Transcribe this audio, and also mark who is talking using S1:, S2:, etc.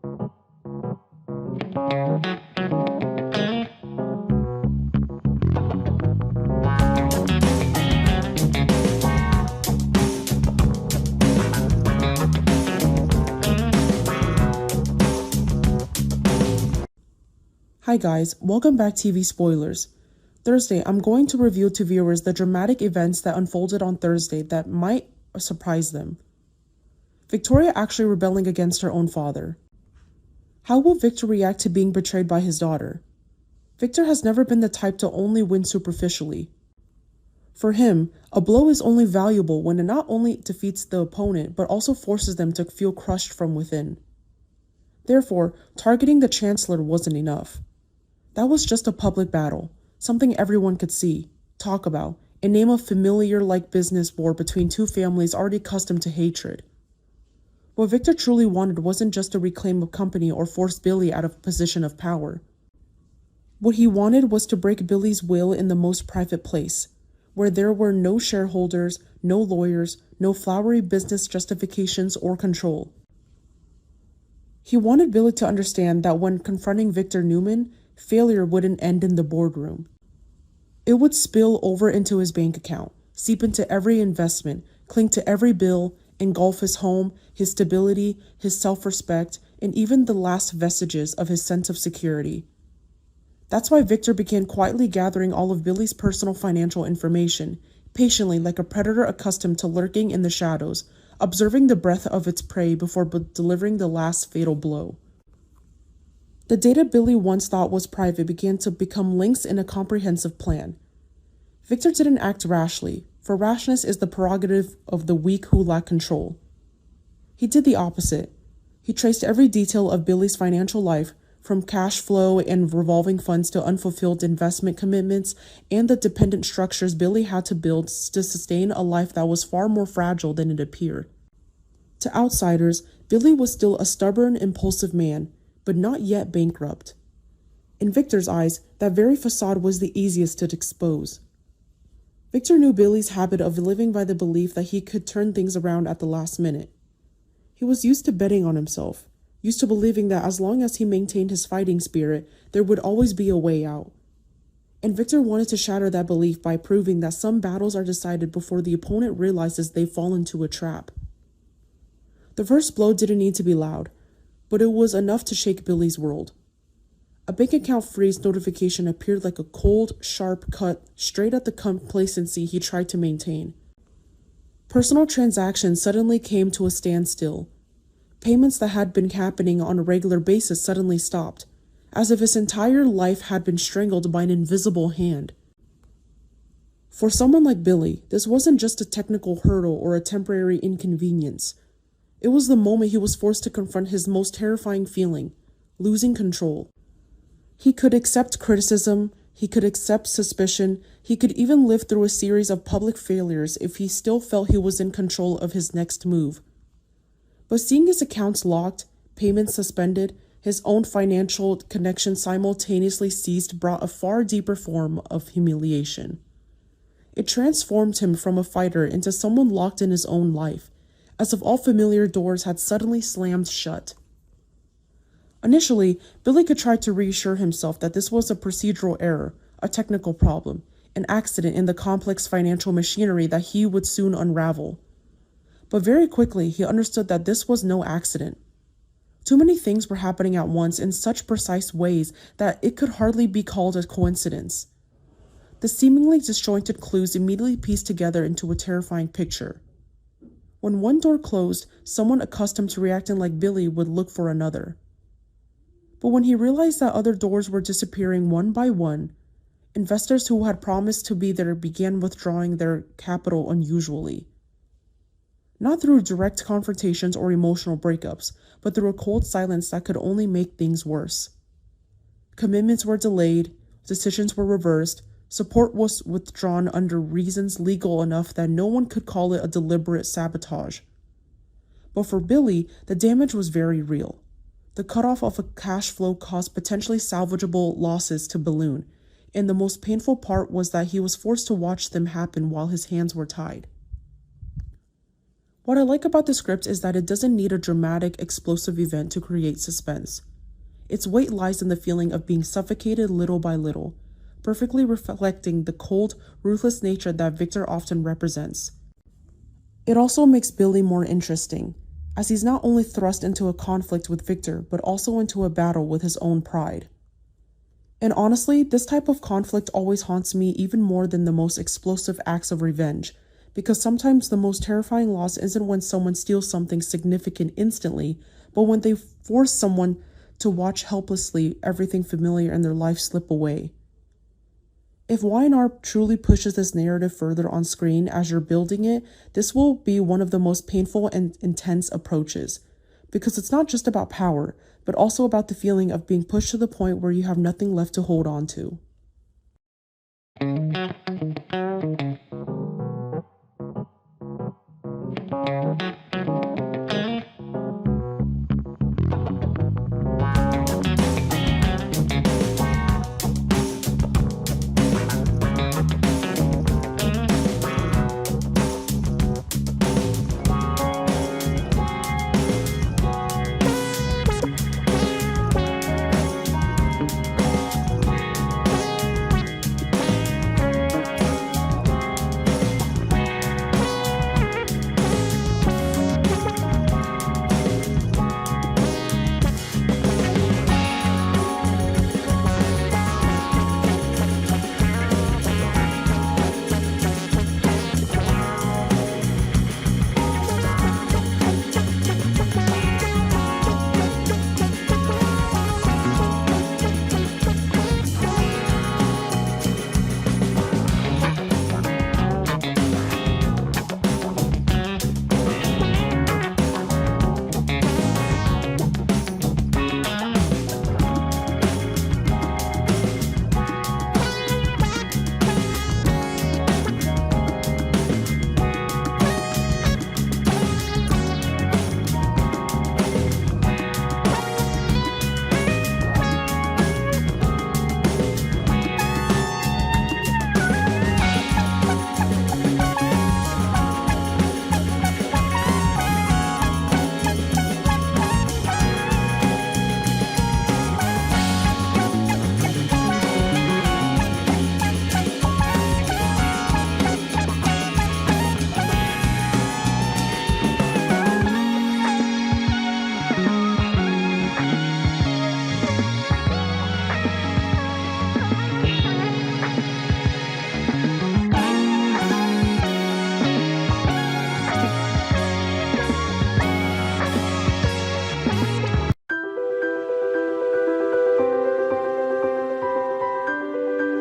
S1: Hi guys, welcome back TV Spoilers. Thursday, I'm going to reveal to viewers the dramatic events that unfolded on Thursday that might surprise them. Victoria actually rebelling against her own father. How will Victor react to being betrayed by his daughter? Victor has never been the type to only win superficially. For him, a blow is only valuable when it not only defeats the opponent, but also forces them to feel crushed from within. Therefore, targeting the Chancellor wasn't enough. That was just a public battle, something everyone could see, talk about, and name a familiar-like business war between two families already accustomed to hatred. What Victor truly wanted wasn't just to reclaim a company or force Billy out of a position of power. What he wanted was to break Billy's will in the most private place, where there were no shareholders, no lawyers, no flowery business justifications or control. He wanted Billy to understand that when confronting Victor Newman, failure wouldn't end in the boardroom. It would spill over into his bank account, seep into every investment, cling to every bill, engulf his home, his stability, his self-respect, and even the last vestiges of his sense of security. That's why Victor began quietly gathering all of Billy's personal financial information, patiently like a predator accustomed to lurking in the shadows, observing the breath of its prey before delivering the last fatal blow. The data Billy once thought was private began to become links in a comprehensive plan. Victor didn't act rashly, for rashness is the prerogative of the weak who lack control. He did the opposite. He traced every detail of Billy's financial life, from cash flow and revolving funds to unfulfilled investment commitments and the dependent structures Billy had to build to sustain a life that was far more fragile than it appeared. To outsiders, Billy was still a stubborn, impulsive man, but not yet bankrupt. In Victor's eyes, that very facade was the easiest to expose. Victor knew Billy's habit of living by the belief that he could turn things around at the last minute. He was used to betting on himself, used to believing that as long as he maintained his fighting spirit, there would always be a way out. And Victor wanted to shatter that belief by proving that some battles are decided before the opponent realizes they've fallen into a trap. The first blow didn't need to be loud, but it was enough to shake Billy's world. A bank account freeze notification appeared like a cold, sharp cut straight at the complacency he tried to maintain. Personal transactions suddenly came to a standstill. Payments that had been happening on a regular basis suddenly stopped, as if his entire life had been strangled by an invisible hand. For someone like Billy, this wasn't just a technical hurdle or a temporary inconvenience. It was the moment he was forced to confront his most terrifying feeling, losing control. He could accept criticism, he could accept suspicion, he could even live through a series of public failures if he still felt he was in control of his next move. But seeing his accounts locked, payments suspended, his own financial connections simultaneously ceased brought a far deeper form of humiliation. It transformed him from a fighter into someone locked in his own life, as if all familiar doors had suddenly slammed shut. Initially, Billy could try to reassure himself that this was a procedural error, a technical problem, an accident in the complex financial machinery that he would soon unravel. But very quickly, he understood that this was no accident. Too many things were happening at once in such precise ways that it could hardly be called a coincidence. The seemingly disjointed clues immediately pieced together into a terrifying picture. When one door closed, someone accustomed to reacting like Billy would look for another. But when he realized that other doors were disappearing one by one, investors who had promised to be there began withdrawing their capital unusually. Not through direct confrontations or emotional breakups, but through a cold silence that could only make things worse. Commitments were delayed, decisions were reversed, support was withdrawn under reasons legal enough that no one could call it a deliberate sabotage. But for Billy, the damage was very real. The cutoff of a cash flow caused potentially salvageable losses to balloon, and the most painful part was that he was forced to watch them happen while his hands were tied. What I like about the script is that it doesn't need a dramatic, explosive event to create suspense. Its weight lies in the feeling of being suffocated little by little, perfectly reflecting the cold, ruthless nature that Victor often represents. It also makes Billy more interesting, as he's not only thrust into a conflict with Victor, but also into a battle with his own pride. And honestly, this type of conflict always haunts me even more than the most explosive acts of revenge, because sometimes the most terrifying loss isn't when someone steals something significant instantly, but when they force someone to watch helplessly everything familiar in their life slip away. If Y&R truly pushes this narrative further on screen as you're building it, this will be one of the most painful and intense approaches, because it's not just about power, but also about the feeling of being pushed to the point where you have nothing left to hold on to.